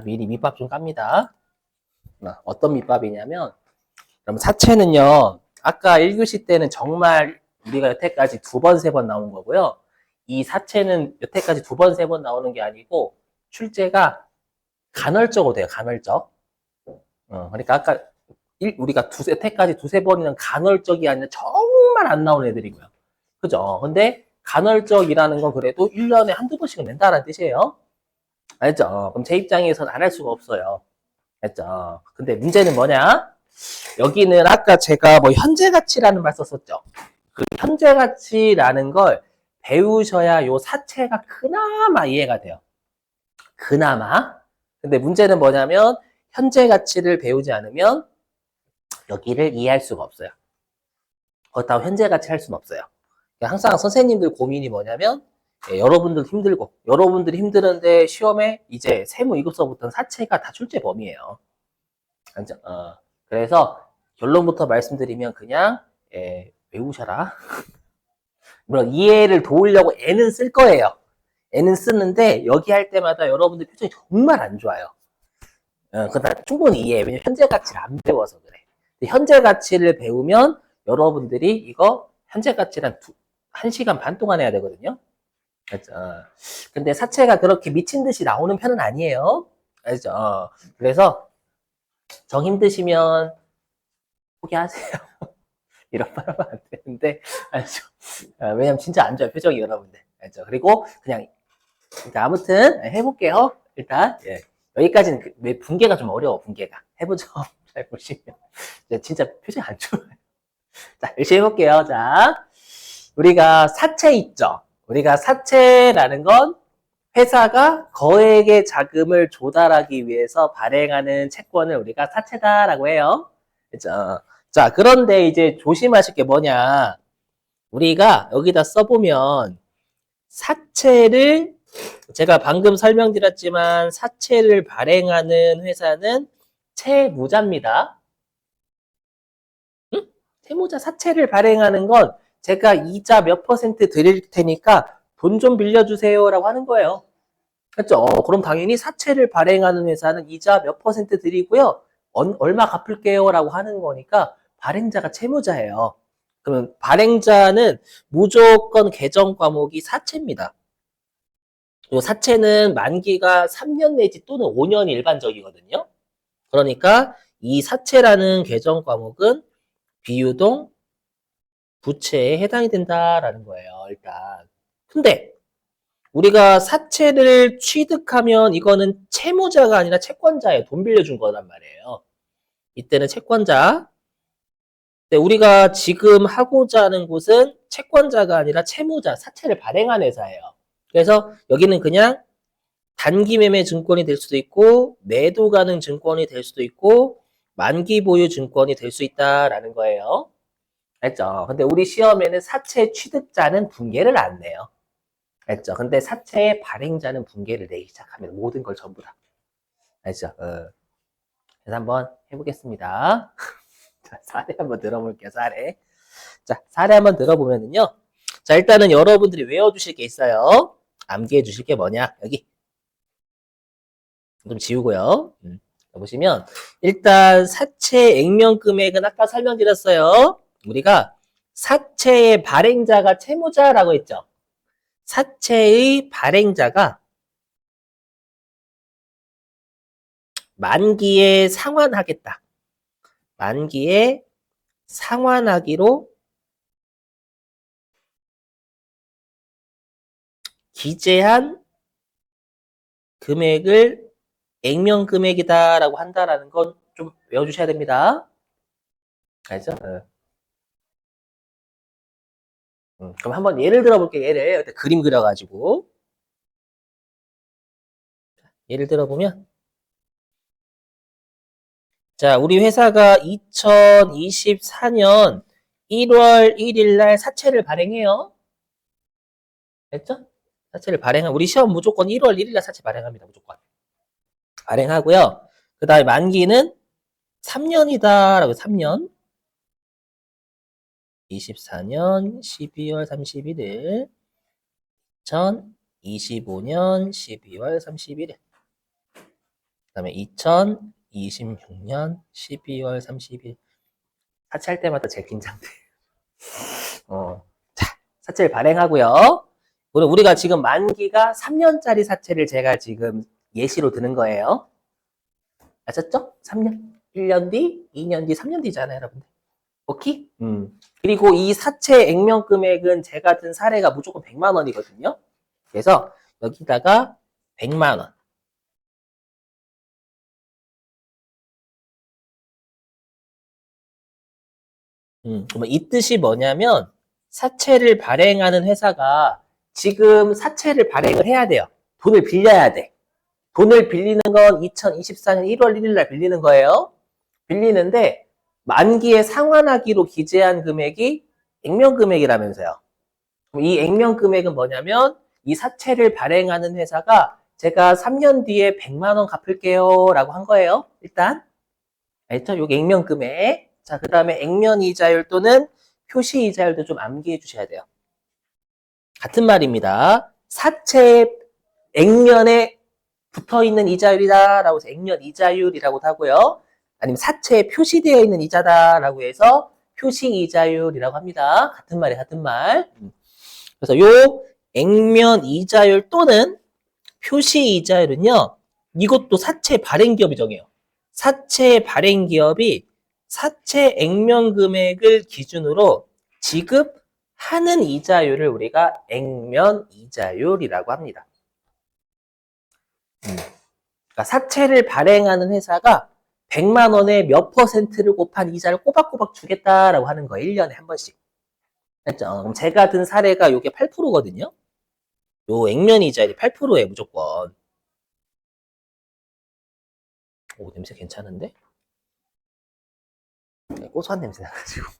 미리 밑밥 좀 깝니다. 어떤 밑밥이냐면, 그럼 사채는요, 아까 1교시 때는 정말 우리가 여태까지 두 번, 세 번 나온 거고요. 이 사채는 여태까지 두 번, 세 번 나오는 게 아니고, 출제가 간헐적으로 돼요, 간헐적. 그러니까 아까 우리가 여태까지 두세 번이는 간헐적이 아니라 정말 안 나오는 애들이고요. 그죠? 근데 간헐적이라는 건 그래도 1년에 한두 번씩은 낸다는 뜻이에요. 알죠? 그럼 제 입장에서는 안 할 수가 없어요. 알죠? 근데 문제는 뭐냐? 여기는 아까 제가 뭐 현재 가치라는 말 썼었죠. 그 현재 가치라는 걸 배우셔야 요 사체가 그나마 이해가 돼요. 그나마. 근데 문제는 뭐냐면 현재 가치를 배우지 않으면 여기를 이해할 수가 없어요. 그렇다고 현재 가치 할 수는 없어요. 항상 선생님들 고민이 뭐냐면 여러분들 힘들고 여러분들이 힘드는데 시험에 이제 세무 2급서부터는 사체가 다 출제 범위예요. 그래서 결론부터 말씀드리면 그냥 외우셔라. 물론 이해를 도우려고 애는 쓸 거예요. 애는 쓰는데 여기 할 때마다 여러분들 표정이 정말 안 좋아요. 그건 충분히 이해해. 왜냐면 현재 가치를 안 배워서 그래. 현재 가치를 배우면 여러분들이 이거 현재 가치를 한 1시간 반 동안 해야 되거든요. 알죠? 근데 사체가 그렇게 미친 듯이 나오는 편은 아니에요. 알죠? 그래서 정 힘드시면 포기하세요. 이런 말 하면 안 되는데, 알죠? 왜냐면 진짜 안 좋아요, 표정이 여러분들. 알죠? 그리고 그냥, 그러니까 아무튼 해볼게요. 일단, 예. 여기까지는 왜 분계가 좀 어려워, 분계가. 해보죠. 잘 보시면. 진짜 표정이 안 좋아요. 자, 열심히 해볼게요. 자, 우리가 사채 있죠? 우리가 사채라는 건 회사가 거액의 자금을 조달하기 위해서 발행하는 채권을 우리가 사채다라고 해요. 그죠? 자, 그런데 이제 조심하실 게 뭐냐. 우리가 여기다 써보면 사채를 제가 방금 설명드렸지만 사채를 발행하는 회사는 채무자입니다. 응? 채무자 사채를 발행하는 건 제가 이자 몇 퍼센트 드릴 테니까 돈 좀 빌려주세요라고 하는 거예요. 그렇죠? 그럼 당연히 사채를 발행하는 회사는 이자 몇 퍼센트 드리고요. 얼마 갚을게요라고 하는 거니까 발행자가 채무자예요. 그러면 발행자는 무조건 개정 과목이 사채입니다. 이 사채는 만기가 3년 내지 또는 5년이 일반적이거든요. 그러니까 이 사채라는 개정 과목은 비유동 부채에 해당이 된다라는 거예요, 일단. 근데 우리가 사채를 취득하면 이거는 채무자가 아니라 채권자에 돈 빌려준 거란 말이에요. 이때는 채권자. 근데 우리가 지금 하고자 하는 곳은 채권자가 아니라 채무자, 사채를 발행한 회사예요. 그래서 여기는 그냥 단기 매매 증권이 될 수도 있고 매도 가능 증권이 될 수도 있고 만기 보유 증권이 될 수 있다라는 거예요. 알죠? 근데 우리 시험에는 사채 취득자는 분계를 안 내요. 알죠? 근데 사채의 발행자는 분계를 내기 시작하면 모든 걸 전부 다. 알죠? 그래서 한번 해보겠습니다. 자, 사례 한번 들어볼게요, 사례. 자, 사례 한번 들어보면은요. 자, 일단은 여러분들이 외워주실 게 있어요. 암기해 주실 게 뭐냐? 여기. 좀 지우고요. 보시면, 일단 사채 액면 금액은 아까 설명드렸어요. 우리가 사채의 발행자가 채무자라고 했죠. 사채의 발행자가 만기에 상환하겠다. 만기에 상환하기로 기재한 금액을 액면 금액이다라고 한다라는 건 좀 외워주셔야 됩니다. 알죠? 그럼 한번 예를 들어볼게요. 예를 그림 그려가지고 예를 들어보면 자, 우리 회사가 2024년 1월 1일 날 사채를 발행해요. 됐죠? 사채를 발행한 우리 시험 무조건 1월 1일 날 사채 발행합니다. 무조건. 발행하고요. 그 다음에 만기는 3년이다라고 3년. 24년 12월 31일 2025년 12월 31일 그다음에 2026년 12월 30일. 사채할 때마다 제일 긴장돼. 자, 사채를 발행하고요. 오늘 우리가 지금 만기가 3년짜리 사채를 제가 지금 예시로 드는 거예요. 아셨죠? 3년. 1년 뒤, 2년 뒤, 3년 뒤잖아요, 여러분들. 오케이? 그리고 이 사채 액면 금액은 제가 든 사례가 무조건 100만 원이거든요. 그래서 여기다가 100만 원. 그러면 이 뜻이 뭐냐면 사채를 발행하는 회사가 지금 사채를 발행을 해야 돼요. 돈을 빌려야 돼. 돈을 빌리는 건 2024년 1월 1일 날 빌리는 거예요. 빌리는데 만기에 상환하기로 기재한 금액이 액면 금액이라면서요. 이 액면 금액은 뭐냐면 이 사채를 발행하는 회사가 제가 3년 뒤에 100만 원 갚을게요 라고 한 거예요. 일단 알죠? 요게 액면 금액. 자, 그 다음에 액면 이자율 또는 표시 이자율도 좀 암기해 주셔야 돼요. 같은 말입니다. 사채 액면에 붙어 있는 이자율이다라고 해서 액면 이자율이라고 하고요. 아니면 사채에 표시되어 있는 이자다라고 해서 표시 이자율이라고 합니다. 같은 말이 같은 말. 그래서 요 액면 이자율 또는 표시 이자율은요. 이것도 사채 발행 기업이 정해요. 사채 발행 기업이 사채 액면 금액을 기준으로 지급하는 이자율을 우리가 액면 이자율이라고 합니다. 그러니까 사채를 발행하는 회사가 100만 원에 몇 퍼센트를 곱한 이자를 꼬박꼬박 주겠다라고 하는 거예요. 1년에 한 번씩. 됐죠? 그럼 제가 든 사례가 이게 8%거든요. 요 액면 이자율이 8%예요, 무조건. 오, 냄새 괜찮은데? 고소한 냄새 나가지고.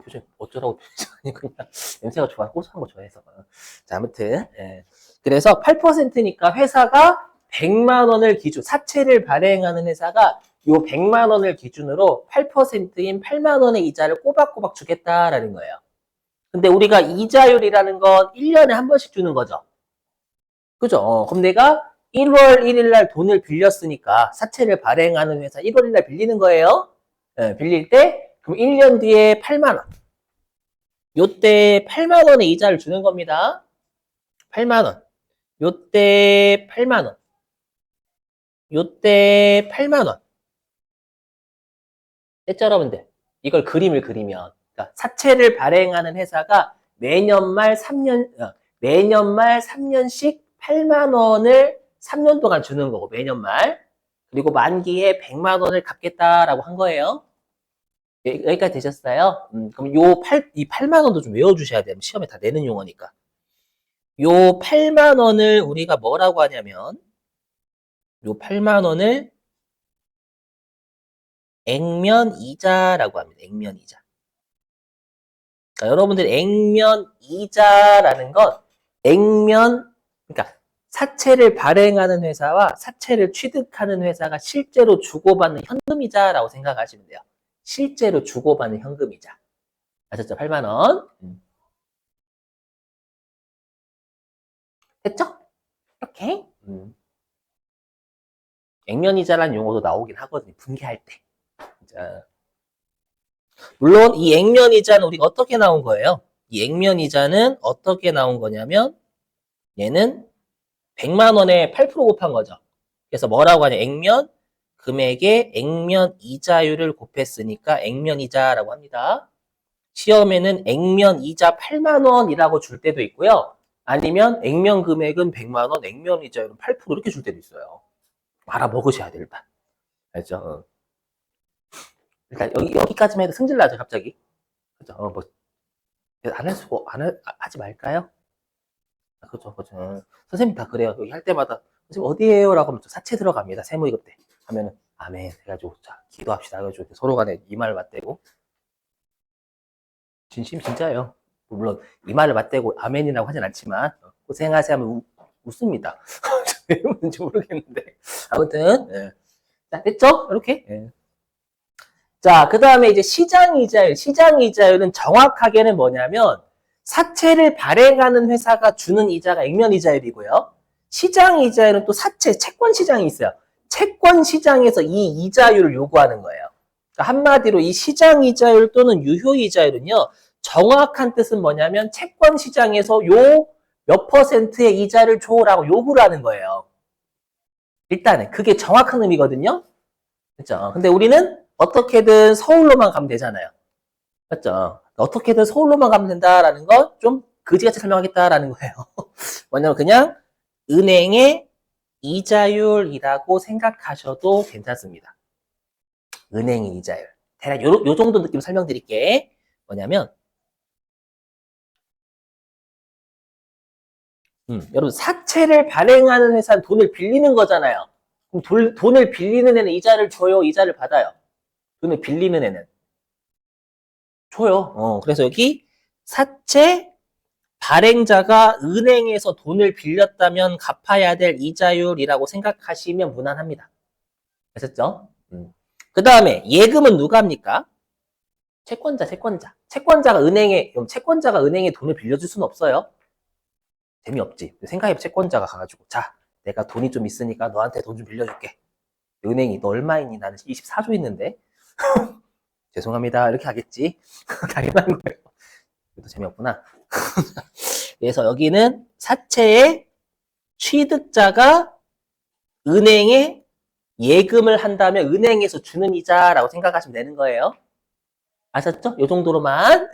표정 어쩌라고 표정이 그냥 냄새가 좋아, 고소한 거 좋아해서. 자, 아무튼 그래서 8%니까 회사가 100만 원을 기준, 사채를 발행하는 회사가 요 100만 원을 기준으로 8%인 8만 원의 이자를 꼬박꼬박 주겠다라는 거예요. 근데 우리가 이자율이라는 건 1년에 한 번씩 주는 거죠. 그죠? 그럼 내가 1월 1일 날 돈을 빌렸으니까 사채를 발행하는 회사 1월 1일 날 빌리는 거예요. 빌릴 때 그럼 1년 뒤에 8만 원. 요때 8만 원의 이자를 주는 겁니다. 8만 원. 요때 8만 원. 요때 8만 원. 됐죠, 여러분들? 이걸 그림을 그리면 그러니까 사채를 발행하는 회사가 매년 말 3년씩 8만 원을 3년 동안 주는 거고 매년 말. 그리고 만기에 100만 원을 갚겠다라고 한 거예요. 여기까지 되셨어요? 그럼 이 8만 원도 좀 외워주셔야 돼요. 시험에 다 내는 용어니까. 요 8만 원을 우리가 뭐라고 하냐면, 요 8만 원을 액면 이자라고 합니다. 액면 이자. 그러니까 여러분들 액면 이자라는 건 그러니까 사채를 발행하는 회사와 사채를 취득하는 회사가 실제로 주고받는 현금이자라고 생각하시면 돼요. 실제로 주고받는 현금이자. 아셨죠? 8만 원. 됐죠? 이렇게. 액면이자라는 용어도 나오긴 하거든요. 분개할 때. 자. 물론 이 액면이자는 우리가 어떻게 나온 거예요? 이 액면이자는 어떻게 나온 거냐면 얘는 100만 원에 8% 곱한 거죠. 그래서 뭐라고 하냐? 액면 금액에 액면 이자율을 곱했으니까 액면 이자라고 합니다. 시험에는 액면 이자 8만 원이라고 줄 때도 있고요. 아니면 액면 금액은 100만 원, 액면 이자율은 8% 이렇게 줄 때도 있어요. 알아먹으셔야 돼, 일단. 알죠? 일단 여기까지만 해도 승질 나죠, 갑자기. 그죠? 안 하지 말까요? 그죠, 그죠. 선생님 다 그래요. 여기 할 때마다, 선생님 어디에요? 라고 하면 사채 들어갑니다. 세무이급 때. 하면은, 아멘. 해가지고, 자, 기도합시다. 해가지고, 서로 간에 이마를 맞대고. 진짜예요. 물론, 이마를 맞대고, 아멘이라고 하진 않지만, 고생하세요 하면 웃습니다. 왜 웃는지 모르겠는데. 아무튼, 예. 자, 됐죠? 이렇게. 예. 자, 그 다음에 이제 시장이자율. 시장이자율은 정확하게는 뭐냐면, 사채를 발행하는 회사가 주는 이자가 액면이자율이고요. 시장 이자율은 또 사채, 채권 시장이 있어요. 채권 시장에서 이 이자율을 요구하는 거예요. 그러니까 한마디로 이 시장 이자율 또는 유효 이자율은요, 정확한 뜻은 뭐냐면 채권 시장에서 요 몇 퍼센트의 이자를 줘라고 요구를 하는 거예요. 일단은 그게 정확한 의미거든요. 그렇죠? 근데 우리는 어떻게든 서울로만 가면 되잖아요. 맞죠? 어떻게든 서울로만 가면 된다라는 거 좀 그지같이 설명하겠다라는 거예요. 뭐냐면 그냥 은행의 이자율이라고 생각하셔도 괜찮습니다. 은행의 이자율. 대략 요 정도 느낌 설명드릴게. 뭐냐면 여러분 사채를 발행하는 회사는 돈을 빌리는 거잖아요. 그럼 돈을 빌리는 애는 이자를 줘요, 이자를 받아요? 돈을 빌리는 애는 줘요. 그래서 여기 사채 발행자가 은행에서 돈을 빌렸다면 갚아야 될 이자율이라고 생각하시면 무난합니다. 아셨죠? 그 다음에 예금은 누가 합니까? 채권자. 채권자가 은행에 돈을 빌려줄 수는 없어요. 재미없지. 생각해봐, 채권자가 가가지고. 자, 내가 돈이 좀 있으니까 너한테 돈 좀 빌려줄게. 은행이 너 얼마 있니? 나는 24조 있는데. 죄송합니다. 이렇게 하겠지. 당연한 거예요. 이것도 재미없구나. 그래서 여기는 사채의 취득자가 은행에 예금을 한다면 은행에서 주는 이자라고 생각하시면 되는 거예요. 아셨죠? 이 정도로만.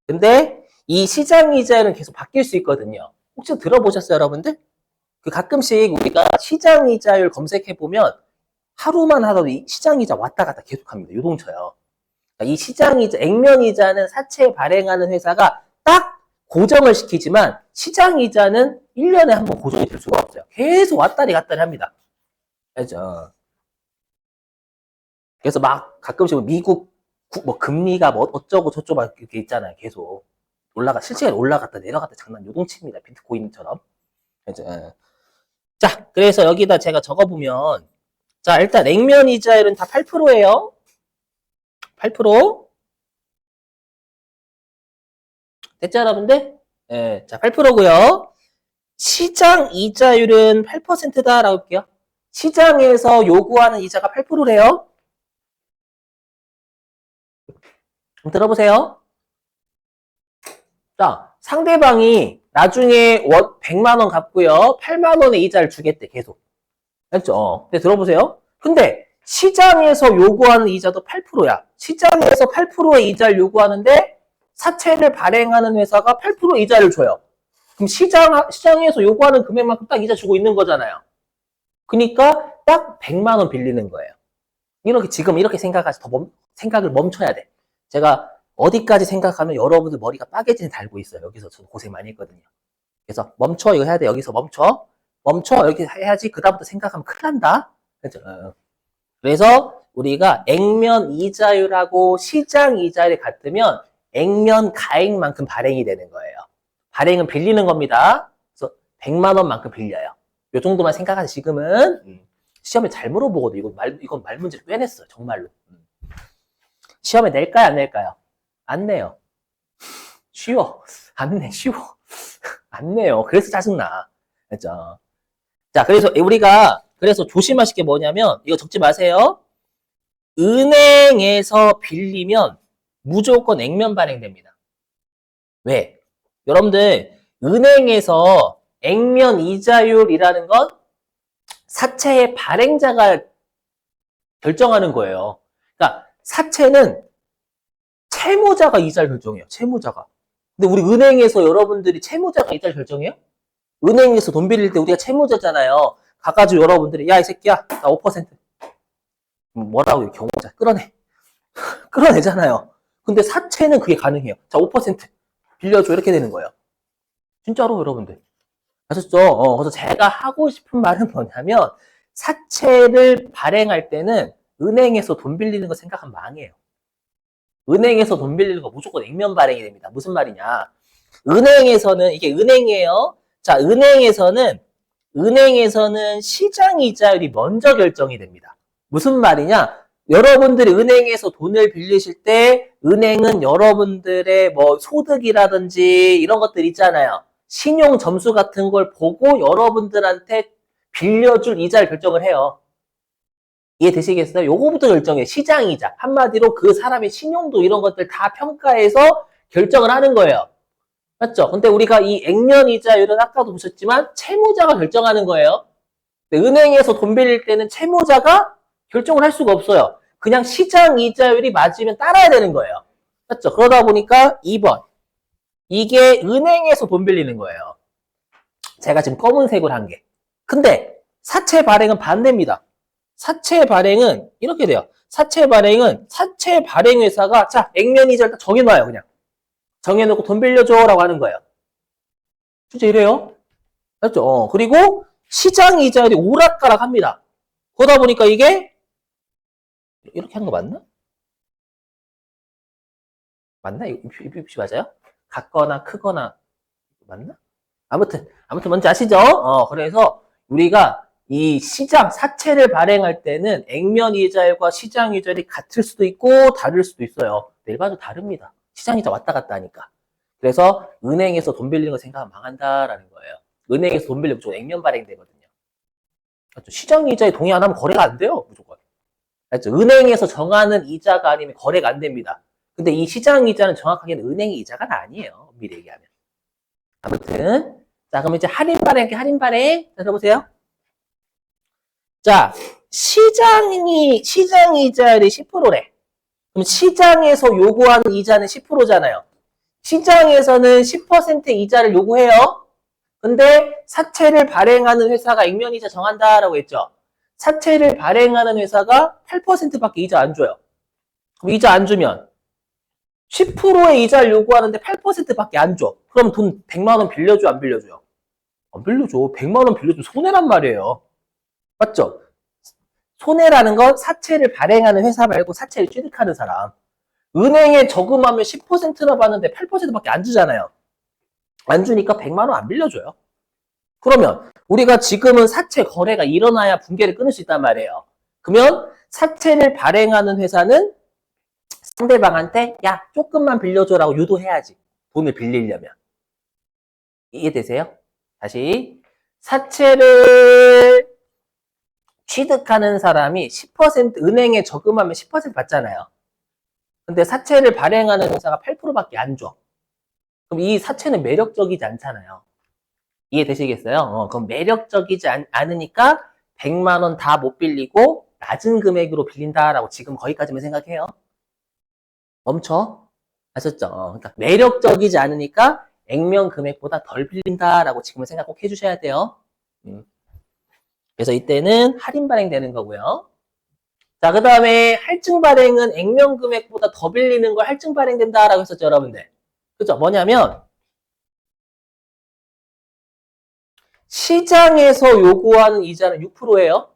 근데 이 시장 이자율은 계속 바뀔 수 있거든요. 혹시 들어보셨어요, 여러분들? 그 가끔씩 우리가 시장 이자율 검색해 보면 하루만 하더라도 이 시장 이자 왔다 갔다 계속합니다. 요동쳐요. 이 시장 이자, 액면 이자는 사채 발행하는 회사가 딱 고정을 시키지만 시장 이자는 1년에 한 번 고정이 될 수가 없어요. 계속 왔다리 갔다리 합니다. 알죠? 그래서 막 가끔씩 미국 뭐 금리가 뭐 어쩌고 저쩌고 막 이렇게 있잖아요. 계속 실시간에 올라갔다 내려갔다 장난 요동칩니다. 비트코인처럼. 알죠? 자, 그래서 여기다 제가 적어보면 자, 일단 액면 이자율은 다 8%예요. 8%. 됐죠, 여러분들? 예, 자, 8%고요. 시장 이자율은 8%다라고 할게요. 시장에서 요구하는 이자가 8%래요. 좀 들어보세요. 자, 상대방이 나중에 100만 원 갚고요. 8만 원의 이자를 주겠대, 계속. 알죠? 근데 들어보세요. 근데 시장에서 요구하는 이자도 8%야. 시장에서 8%의 이자를 요구하는데 사채를 발행하는 회사가 8% 이자를 줘요. 그럼 시장에서 요구하는 금액만큼 딱 이자 주고 있는 거잖아요. 그러니까 딱 100만 원 빌리는 거예요. 지금 이렇게 생각하시 생각을 멈춰야 돼. 제가 어디까지 생각하면 여러분들 머리가 빠개진이 달고 있어요. 여기서 저도 고생 많이 했거든요. 그래서 멈춰, 이거 해야 돼. 여기서 멈춰, 이렇게 해야지. 그다음부터 생각하면 큰일 난다. 그래서 우리가 액면 이자율하고 시장 이자율이 같으면 액면 가액만큼 발행이 되는 거예요. 발행은 빌리는 겁니다. 그래서 100만 원만큼 빌려요. 이 정도만 생각하세요. 지금은 시험에 잘 물어보거든요. 이건 말 문제를 꽤 냈어요. 정말로. 시험에 낼까요? 안 낼까요? 안 내요. 쉬워. 안 내. 쉬워. 안 내요. 그래서 짜증나. 그죠? 자, 그래서 조심하실 게 뭐냐면, 이거 적지 마세요. 은행에서 빌리면 무조건 액면 발행됩니다. 왜? 여러분들, 은행에서 액면 이자율이라는 건 사채의 발행자가 결정하는 거예요. 그러니까 사채는 채무자가 이자를 결정해요. 채무자가. 근데 우리 은행에서 여러분들이 채무자가 이자를 결정해요? 은행에서 돈 빌릴 때 우리가 채무자잖아요. 가가지고 여러분들이 야, 이 새끼야, 나 5%. 뭐라고 경호자 끌어내. 끌어내잖아요. 근데 사채는 그게 가능해요. 자, 5% 빌려줘. 이렇게 되는 거예요. 진짜로 여러분들. 아셨죠? 그래서 제가 하고 싶은 말은 뭐냐면 사채를 발행할 때는 은행에서 돈 빌리는 거 생각하면 망해요. 은행에서 돈 빌리는 거 무조건 액면 발행이 됩니다. 무슨 말이냐? 은행에서는 이게 은행이에요. 자, 은행에서는 시장 이자율이 먼저 결정이 됩니다. 무슨 말이냐? 여러분들이 은행에서 돈을 빌리실 때 은행은 여러분들의 뭐 소득이라든지 이런 것들 있잖아요. 신용 점수 같은 걸 보고 여러분들한테 빌려줄 이자를 결정을 해요. 이해되시겠어요? 요거부터 결정해요. 시장이자. 한마디로 그 사람의 신용도 이런 것들 다 평가해서 결정을 하는 거예요. 맞죠? 근데 우리가 이 액면 이자율은 아까도 보셨지만 채무자가 결정하는 거예요. 은행에서 돈 빌릴 때는 채무자가 결정을 할 수가 없어요. 그냥 시장 이자율이 맞으면 따라야 되는 거예요. 맞죠? 그러다 보니까 2번. 이게 은행에서 돈 빌리는 거예요. 제가 지금 검은색으로 한 게. 근데 사채 발행은 반대입니다. 사채 발행은 이렇게 돼요. 사채 발행은 사채 발행 회사가 자, 액면 이자를 딱 정해놔요, 그냥. 정해놓고 돈 빌려줘라고 하는 거예요. 진짜 이래요. 맞죠? 그리고 시장 이자율이 오락가락 합니다. 그러다 보니까 이게 이렇게 하는 거 맞나? 맞나? 이거 맞아요? 같거나 크거나 맞나? 아무튼 뭔지 아시죠? 그래서 우리가 이 시장 사채를 발행할 때는 액면 이자율과 시장 이자율이 같을 수도 있고 다를 수도 있어요. 일반적으로 다릅니다. 시장 이자 왔다 갔다 하니까. 그래서 은행에서 돈 빌리는 거 생각하면 망한다라는 거예요. 은행에서 돈 빌리면 무조건 액면 발행되거든요. 맞죠? 시장 이자에 동의 안 하면 거래가 안 돼요. 무조건. 맞죠? 은행에서 정하는 이자가 아니면 거래가 안 됩니다. 근데 이 시장 이자는 정확하게는 은행의 이자가 아니에요. 미리 얘기하면. 아무튼 자, 그럼 이제 할인 발행, 자, 들어보세요. 자, 시장 이자율이 10%래. 그럼 시장에서 요구하는 이자는 10%잖아요. 시장에서는 10% 이자를 요구해요. 근데 사채를 발행하는 회사가 액면 이자 정한다라고 했죠. 사채를 발행하는 회사가 8%밖에 이자 안 줘요. 그럼 이자 안 주면 10%의 이자를 요구하는데 8%밖에 안 줘. 그럼 돈 100만 원 빌려줘, 안 빌려줘요? 안 빌려줘. 100만 원 빌려주면 손해란 말이에요. 맞죠? 손해라는 건 사채를 발행하는 회사 말고 사채를 취득하는 사람. 은행에 저금하면 10%나 받는데 8%밖에 안 주잖아요. 안 주니까 100만 원 안 빌려줘요. 그러면 우리가 지금은 사채 거래가 일어나야 붕괴를 끊을 수 있단 말이에요. 그러면 사채를 발행하는 회사는 상대방한테 야 조금만 빌려줘라고 유도해야지. 돈을 빌리려면. 이해되세요? 다시 사채를 취득하는 사람이 10% 은행에 저금하면 10% 받잖아요. 근데 사채를 발행하는 회사가 8%밖에 안 줘. 그럼 이 사채는 매력적이지 않잖아요. 이해되시겠어요? 그럼 매력적이지 않으니까 100만 원 다 못 빌리고 낮은 금액으로 빌린다라고 지금 거기까지만 생각해요. 멈춰. 아셨죠? 그러니까 매력적이지 않으니까 액면 금액보다 덜 빌린다라고 지금은 생각 꼭 해주셔야 돼요. 그래서 이때는 할인 발행되는 거고요. 자, 그 다음에 할증 발행은 액면 금액보다 더 빌리는 걸 할증 발행된다라고 했었죠, 여러분들. 그죠? 뭐냐면 시장에서 요구하는 이자는 6%예요.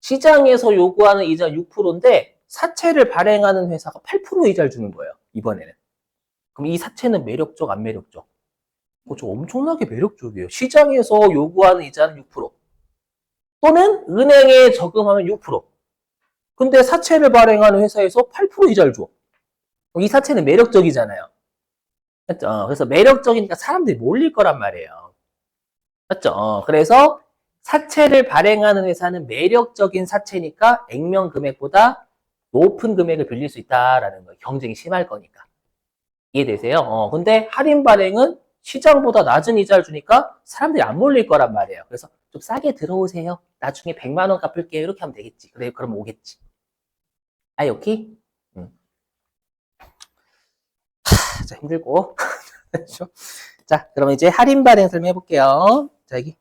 시장에서 요구하는 이자 6%인데 사채를 발행하는 회사가 8% 이자를 주는 거예요, 이번에는. 그럼 이 사채는 매력적, 안 매력적? 저 엄청나게 매력적이에요. 시장에서 요구하는 이자는 6%. 또는 은행에 저금하면 6%. 근데 사채를 발행하는 회사에서 8% 이자를 줘. 이 사채는 매력적이잖아요. 맞죠? 그래서 매력적이니까 사람들이 몰릴 거란 말이에요. 맞죠? 그래서 사채를 발행하는 회사는 매력적인 사채니까 액면 금액보다 높은 금액을 빌릴 수 있다라는 거예요. 경쟁이 심할 거니까. 이해되세요? 근데 할인 발행은 시장보다 낮은 이자를 주니까 사람들이 안 몰릴 거란 말이에요. 그래서 좀 싸게 들어오세요. 나중에 100만 원 갚을게요. 이렇게 하면 되겠지. 그래, 그럼 오겠지. 아이, 오케이? 자, 힘들고. 자, 그럼 이제 할인 발행 설명해 볼게요. 자, 여기